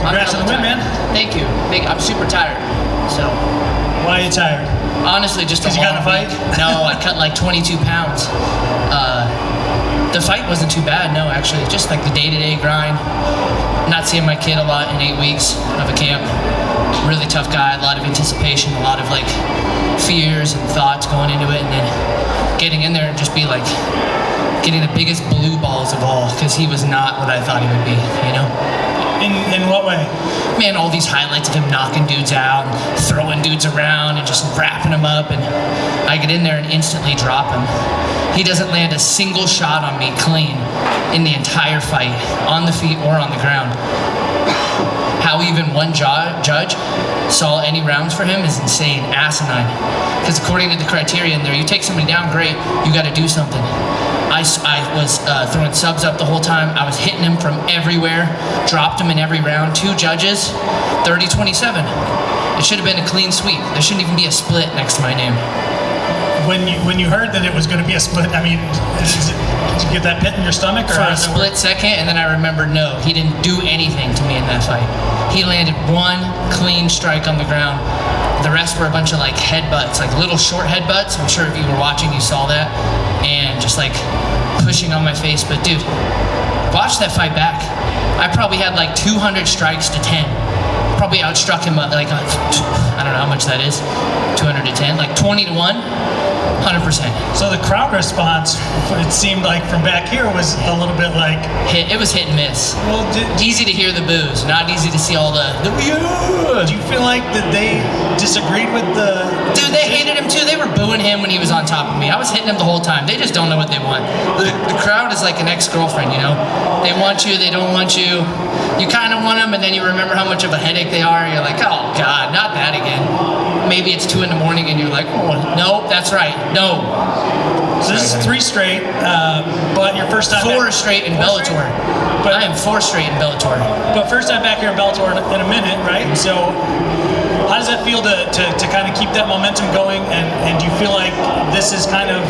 Congrats on the win, man. Thank you. I'm super tired. So. Why are you tired? Honestly, just because you got in a fight. No, I cut like 22 pounds. The fight wasn't too bad. No, actually, just like the day-to-day grind. Not seeing my kid a lot in 8 weeks of a camp. Really tough guy. A lot of anticipation. A lot of like fears and thoughts going into it, and then getting in there and just be like getting the biggest blue balls of all, because he was not what I thought he would be, you know? In what way? Man, all these highlights of him knocking dudes out and throwing dudes around and just wrapping them up, and I get in there and instantly drop him. He doesn't land a single shot on me clean in the entire fight, on the feet or on the ground. How even one judge saw any rounds for him is insane, asinine. Because according to the criteria in there, you take somebody down, great, you got to do something. I was throwing subs up the whole time. I was hitting him from everywhere, dropped him in every round. 2 judges, 30-27. It should have been a clean sweep. There shouldn't even be a split next to my name. When you heard that it was going to be a split, I mean, did you get that pit in your stomach? For a split second, and then I remembered, no, he didn't do anything to me in that fight. He landed 1 clean strike on the ground. The rest were a bunch of like headbutts, like little short headbutts. I'm sure if you were watching, you saw that. And just like pushing on my face. But dude, watch that fight back. I probably had like 200 strikes to 10. Probably outstruck him like, I don't know how much that is, 200 to 10, like 20 to 1. 100%. So the crowd response, it seemed like from back here, was a little bit like... It was hit and miss. Well, easy to hear the boos, not easy to see all the yeah. Do you feel like that they disagreed with the... Dude, they hated him too. They were booing him when he was on top of me. I was hitting him the whole time. They just don't know what they want. The crowd is like an ex-girlfriend, you know? They want you, they don't want you. You kind of want them, and then you remember how much of a headache they are, and you're like, oh God, not that again. Maybe it's 2 in the morning and you're like, oh, no, that's right, no. So this is 3 straight, but your first time 4 straight in Bellator. But I am 4 straight in Bellator. But first time back here in Bellator in a minute, right? So how does that feel to kind of keep that momentum going? And do you feel like this is kind of...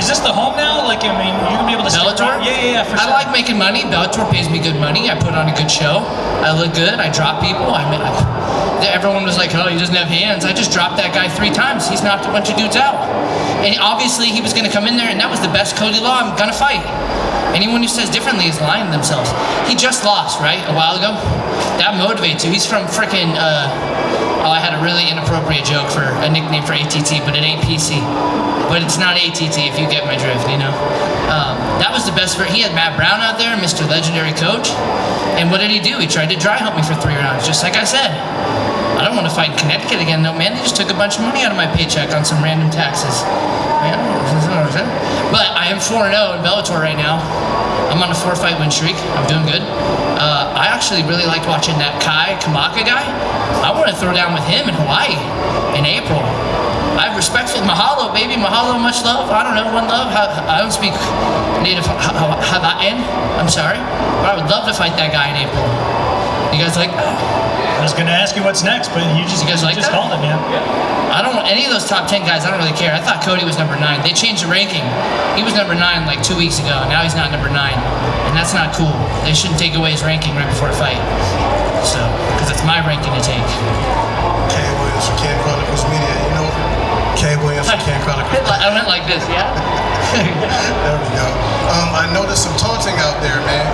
Is this the home now? Like, I mean, you're going to be able to... Bellator? Yeah, for sure. I like making money. Bellator pays me good money. I put on a good show. I look good. I drop people. Everyone was like, oh, he doesn't have hands. I just dropped that guy 3 times. He's knocked a bunch of dudes out. And obviously, he was going to come in there, and that was the best Cody Law I'm going to fight. Anyone who says differently is lying to themselves. He just lost, right, a while ago? That motivates you. He's from frickin', I had a really inappropriate joke for a nickname for ATT, but it ain't PC. But it's not ATT if you get my drift, you know? That was the best. He had Matt Brown out there, Mr. Legendary Coach. And what did he do? He tried to dry hump me for 3 rounds, just like I said. I don't want to fight in Connecticut again, no, man. They just took a bunch of money out of my paycheck on some random taxes. Man, but I am 4-0 in Bellator right now. I'm on a 4-fight win streak. I'm doing good. I actually really liked watching that Kai Kamaka guy. I want to throw down with him in Hawaii in April. I have respect for Mahalo, baby. Mahalo, much love. I don't know, one love. I don't speak native Hawaiian. I'm sorry. But I would love to fight that guy in April. You guys like that? I was going to ask you what's next, but you just called it, man. I don't want any of those top 10 guys. I don't really care. I thought Cody was number 9. They changed the ranking. He was number 9 like 2 weeks ago. Now he's not number 9. And that's not cool. They shouldn't take away his ranking right before a fight. So, because it's my ranking to take. Kay Williams from Can Chronicles Media. You know, Kay Williams from Can Chronicles. I went like this, yeah? There we go. I noticed some taunting out there, man.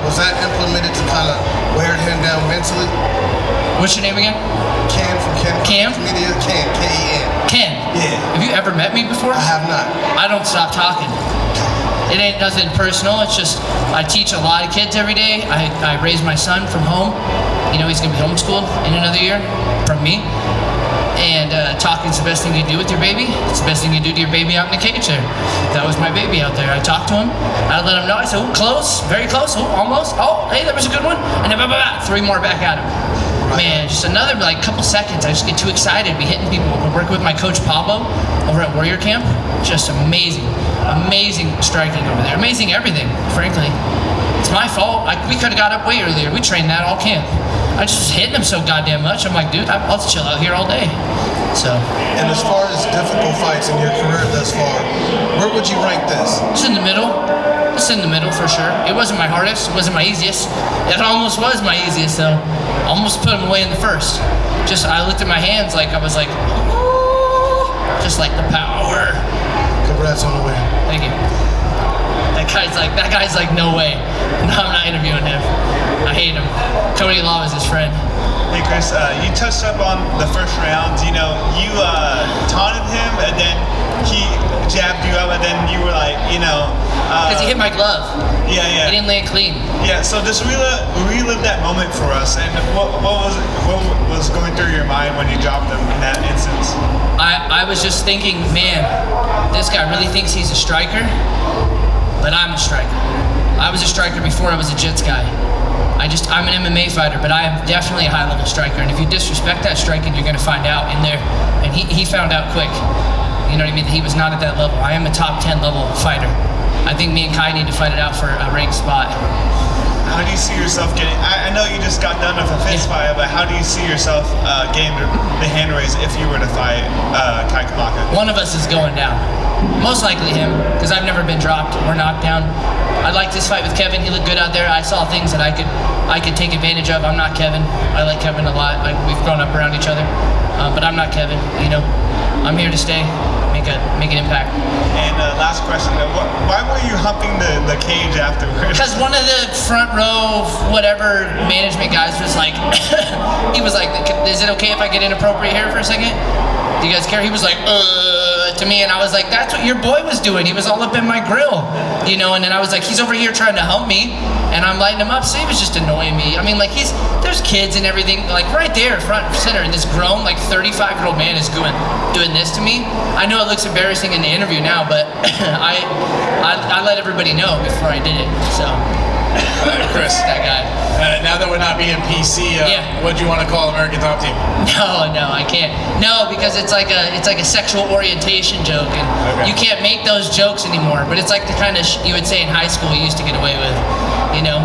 Was that implemented to kind of wear him down mentally? What's your name again? Ken from Ken Cam? Media. Ken, K-E-N. Ken? Yeah. Have you ever met me before? I have not. I don't stop talking. It ain't nothing personal. It's just I teach a lot of kids every day. I raise my son from home. You know, he's going to be homeschooled in another year from me. And talking's the best thing you do with your baby. It's the best thing you do to your baby out in the cage there. That was my baby out there. I talked to him. I let him know. I said, oh, close, very close, oh, almost. Oh, hey, that was a good one. And then 3 more back at him. Man, just another like couple seconds. I just get too excited. Be hitting people. We're working with my coach Pablo over at Warrior Camp. Just amazing, amazing striking over there. Amazing everything, frankly. It's my fault. We could have got up way earlier. We trained that all camp. I just was hitting him so goddamn much. I'm like, dude, I'll chill out here all day. So. And as far as difficult fights in your career thus far, where would you rank this? It's in the middle. Just in the middle for sure. It wasn't my hardest. It wasn't my easiest. It almost was my easiest though. Almost put him away in the first. Just I looked at my hands like I was like, oh, just like the power. Congrats on the win. Thank you. That guy's like, no way. No, I'm not interviewing him. I hate him. Cody Law is his friend. Hey Chris, you touched up on the first round. You know, you taunted him, and then he jabbed you up, and then you were like, you know, because he hit my glove. Yeah. He didn't land clean. Yeah. So just relive that moment for us, and what was going through your mind when you dropped him in that instance? I was just thinking, man, this guy really thinks he's a striker, but I'm a striker. I was a striker before I was a Jits guy. I'm an MMA fighter, but I am definitely a high-level striker. And if you disrespect that striking, you're going to find out in there. And he found out quick. You know what I mean? He was not at that level. I am a top 10 level fighter. I think me and Kai need to fight it out for a ranked spot. How do you see yourself getting? I know you just got done with a fist fight, but how do you see yourself getting the hand raise if you were to fight Kai Kamaka? One of us is going down. Most likely him, because I've never been dropped or knocked down. I liked this fight with Kevin. He looked good out there. I saw things that I could take advantage of. I'm not Kevin. I like Kevin a lot. We've grown up around each other, but I'm not Kevin. You know, I'm here to stay, make an impact. And last question: why were you humping the cage afterwards? Because one of the front row, whatever management guys was like, he was like, "Is it okay if I get inappropriate here for a second? Do you guys care?" He was like, to me, and I was like, that's what your boy was doing. He was all up in my grill, you know. And then I was like, he's over here trying to hump me, and I'm lighting him up. So he was just annoying me. I mean, like there's kids and everything, like right there, front and center, and this grown, like 35-year-old man is doing this to me. I know it looks embarrassing in the interview now, but I let everybody know before I did it. So. Chris, that guy. Now that we're not being PC, yeah. What do you want to call American Top Team? No, I can't. No, because it's like a sexual orientation joke, and you can't make those jokes anymore. But it's like the kind of you would say in high school you used to get away with, you know.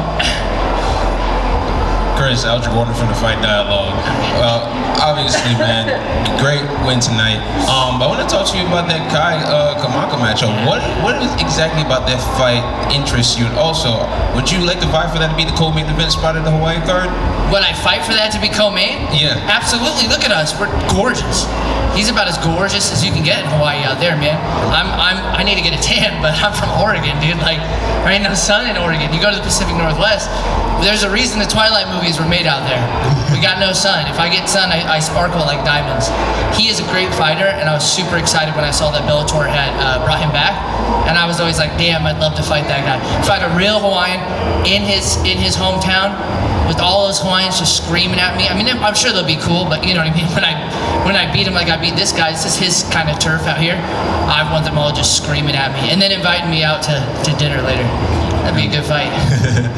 Chris, Alger Gordon from the Fight Dialogue. Well, obviously, man, great win tonight. But I want to talk to you about that Kai Kamaka matchup. What exactly about that fight interests you? And also, would you like to vie for that to be the co-main event spot at the Hawaii card? Would I fight for that to be co-main? Yeah. Absolutely. Look at us. We're gorgeous. He's about as gorgeous as you can get in Hawaii out there, man. I need to get a tan, but I'm from Oregon, dude. Like, there ain't no sun in Oregon. You go to the Pacific Northwest, there's a reason the Twilight movies were made out there. We got no sun. If I get sun, I sparkle like diamonds. He is a great fighter, and I was super excited when I saw that Bellator had brought him back. And I was always like, damn, I'd love to fight that guy. Fight a real Hawaiian in his hometown with all those Hawaiians just screaming at me. I mean, I'm sure they'll be cool, but you know what I mean? When I beat him like I beat this guy, this is his kind of turf out here. I want them all just screaming at me, and then inviting me out to dinner later. That'd be a good fight.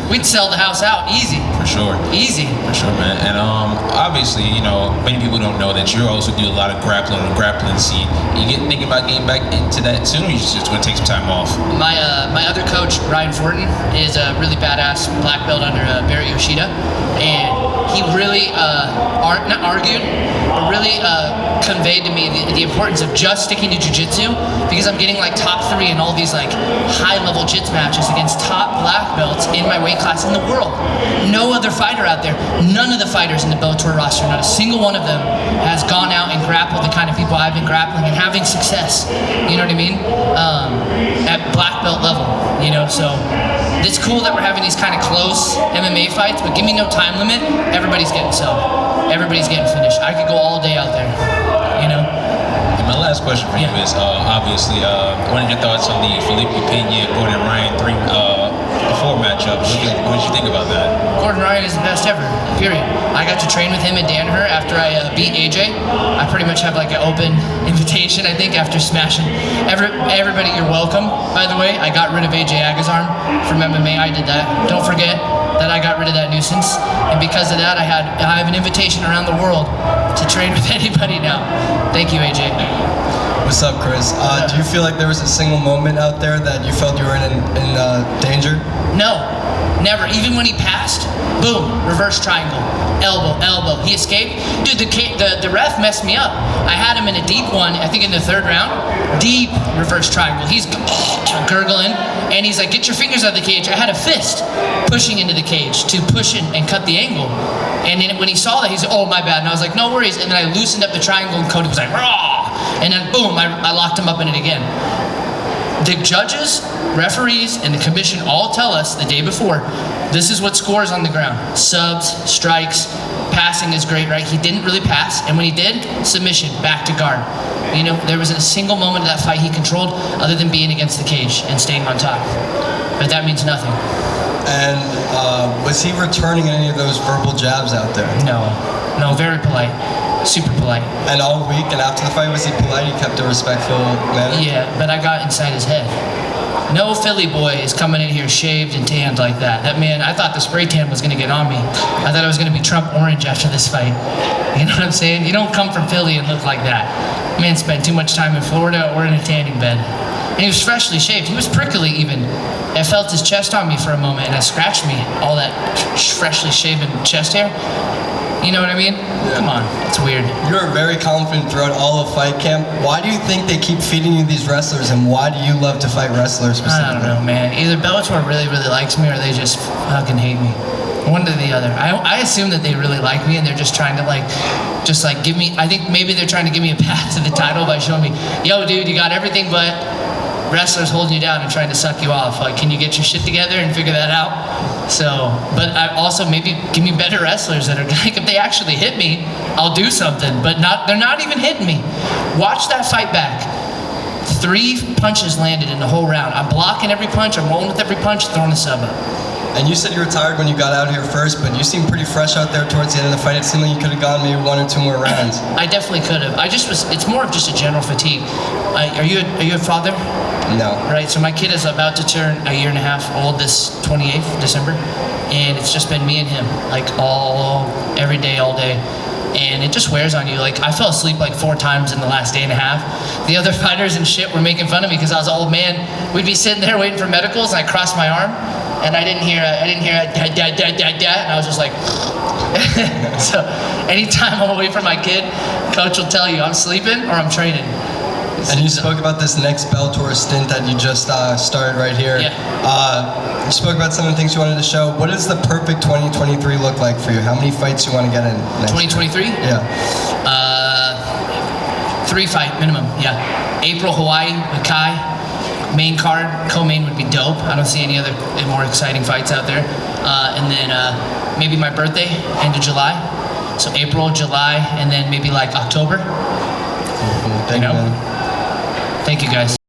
We'd sell the house out easy. For sure. Easy. For sure, man. And obviously, you know, many people don't know that you also do a lot of grappling on the grappling scene. You thinking about getting back into that soon, or you just going to take some time off? My other coach, Ryan Fortin, is a really badass black belt under Barry Yoshida, and he really not argued, but really conveyed to me the importance of just sticking to jiu-jitsu, because I'm getting like top 3 in all these like high-level jits matches against top black belts in my weight class in the world. No other fighter out there, none of the fighters in the Bellator roster, not a single one of them has gone out and grappled the kind of people I've been grappling and having success. You know what I mean? At black belt level, you know. So it's cool that we're having these kind of close MMA fights, but give me no time limit. Everybody's getting subbed. Everybody's getting finished. I could go all day out there, you know. And my last question for you is obviously what are your thoughts on the Felipe Pena Gordon Ryan 4 matchup? What did you think about that? Gordon Ryan is the best ever, period. I got to train with him in Danaher after I beat AJ. I pretty much have like an open invitation, I think, after smashing. Everybody, you're welcome, by the way. I got rid of AJ Agazarm from MMA. I did that. Don't forget, that I got rid of that nuisance, and because of that, I have an invitation around the world to train with anybody now. Thank you, AJ. What's up, Chris? Do you feel like there was a single moment out there that you felt you were in danger? No, never. Even when he passed, boom, reverse triangle, elbow. He escaped. Dude, the ref messed me up. I had him in a deep one, I think in the 3rd round. Deep reverse triangle. He's gurgling, and he's like, get your fingers out of the cage. I had a fist pushing into the cage to push and cut the angle. And then when he saw that, he's like, oh, my bad. And I was like, no worries. And then I loosened up the triangle, and Cody was like, raw. And then boom, I locked him up in it again. The judges, referees, and the commission all tell us the day before, this is what scores on the ground. Subs, strikes, passing is great, right? He didn't really pass, and when he did, submission, back to guard. You know, there wasn't a single moment of that fight he controlled other than being against the cage and staying on top. But that means nothing. And was he returning any of those verbal jabs out there? No, very polite. Super polite. And all week and after the fight, was he polite? He kept a respectful manner? Yeah, but I got inside his head. No Philly boy is coming in here shaved and tanned like that. That man, I thought the spray tan was going to get on me. I thought I was going to be Trump orange after this fight. You know what I'm saying? You don't come from Philly and look like that. Man spent too much time in Florida or in a tanning bed. And he was freshly shaved. He was prickly even. I felt his chest on me for a moment, and it scratched me. All that freshly shaven chest hair. You know what I mean? Yeah. Come on, it's weird. You were very confident throughout all of fight camp. Why do you think they keep feeding you these wrestlers, and why do you love to fight wrestlers specifically? I don't know, man. Either Bellator really, really likes me, or they just fucking hate me. One or the other. I assume that they really like me, and they're just trying to just give me, I think maybe they're trying to give me a path to the title by showing me, yo dude, you got everything but wrestlers holding you down and trying to suck you off. Like, can you get your shit together and figure that out? So, but I also maybe give me better wrestlers that are like, if they actually hit me, I'll do something. But they're not even hitting me. Watch that fight back. 3 punches landed in the whole round. I'm blocking every punch, I'm rolling with every punch, throwing a sub up. And you said you were tired when you got out here first, but you seemed pretty fresh out there towards the end of the fight. It seemed like you could have gone maybe 1 or 2 more rounds. I definitely could have. It's more of just a general fatigue. Are you a father? No. Right, so my kid is about to turn a year and a half old this 28th, December. And it's just been me and him, every day, all day. And it just wears on you. Like, I fell asleep 4 times in the last day and a half. The other fighters and shit were making fun of me because I was an old man. We'd be sitting there waiting for medicals, and I crossed my arm, and I didn't hear dad, and I was just like, so anytime I'm away from my kid, coach will tell you I'm sleeping or I'm training. And you spoke about this next Bellator stint that you just started right here. Yeah. You spoke about some of the things you wanted to show. What does the perfect 2023 look like for you? How many fights you want to get in next 2023? year? Yeah. 3 fight minimum, yeah. April, Hawaii with Kai. Main card, co-main would be dope. I don't see any other more exciting fights out there. And then maybe my birthday, end of July. So April, July, and then maybe October. Cool. Thank you, man. Thank you, guys.